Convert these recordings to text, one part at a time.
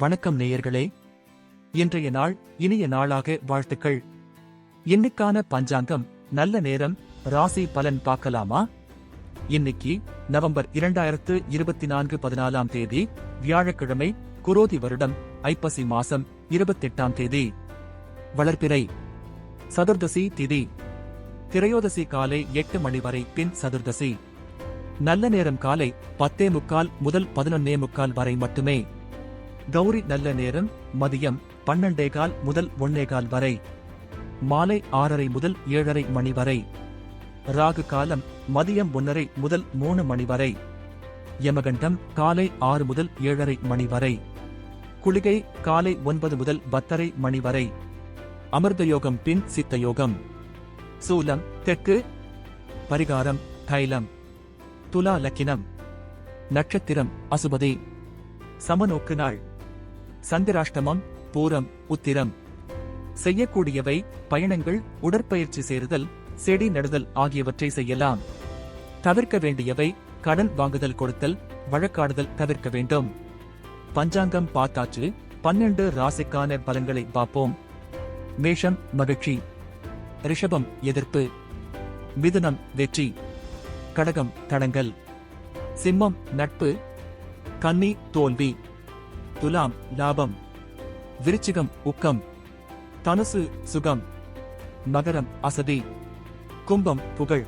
வணக்கம் நேயர்களே. இன்றைய நாள் இனிய நாளாக வாழ்த்துக்கள். இன்னைக்கான பஞ்சாங்கம் நல்ல நேரம் ராசி பலன் பார்க்கலாமா? இன்னைக்கு நவம்பர் 2024 14ஆம் தேதி வியாழக்கிழமை, குரோதி வருடம், ஐப்பசி மாசம் 28ஆம் தேதி, வளர்பிறை, சதுர்தசி திதி, திரையோதசி காலை 8 மணி வரை, பின் சதுர்தசி. நல்ல நேரம் காலை 10:45 முதல் 11:45 வரை மட்டுமே. கௌரி நல்ல நேரம் மதியம் 12:15 முதல் 1:15 வரை, மாலை 6:30 முதல் 7:30 மணி வரை. ராகு காலம் மதியம் 1:30 முதல் 3 மணி வரை. யமகண்டம் காலை 6 முதல் 7:30 மணி வரை. குளிகை காலை 9 முதல் 10:30 மணி வரை. அமிர்த யோகம் பின் சித்த யோகம். சூலம் தெற்கு. பரிகாரம் தைலம். துலா லக்கினம். நட்சத்திரம் அசுபதி. சமநோக்கு நாள். சந்திராஷ்டமம் பூரம் உத்திரம். செய்யக்கூடியவை பயணங்கள், உடற்பயிற்சி சேருதல், செடி நடுதல் ஆகியவற்றை செய்யலாம். தவிர்க்க வேண்டியவை கடன் வாங்குதல், கொடுத்தல், வழக்காடுதல் தவிர்க்க வேண்டும். பஞ்சாங்கம் பார்த்தாச்சு. 12 ராசிக்கான பலன்களை பார்ப்போம். மேஷம் மகிழ்ச்சி, ரிஷபம் எதிர்ப்பு, மிதுனம் வெற்றி, கடகம் தடங்கல், சிம்மம் நட்பு, கன்னி தோல்வி, துலாம் லாபம், விருச்சிகம் உக்கம், தனுசு சுகம், மகரம் அசதி, கும்பம் புகழ்,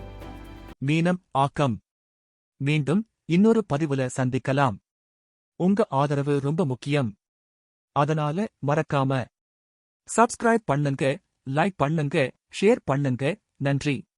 மீனம் ஆக்கம். மீண்டும் இன்னொரு பதிவுல சந்திக்கலாம். உங்க ஆதரவு ரொம்ப முக்கியம். அதனால மறக்காம சப்ஸ்கிரைப் பண்ணுங்க, லைக் பண்ணுங்க, ஷேர் பண்ணுங்க. நன்றி.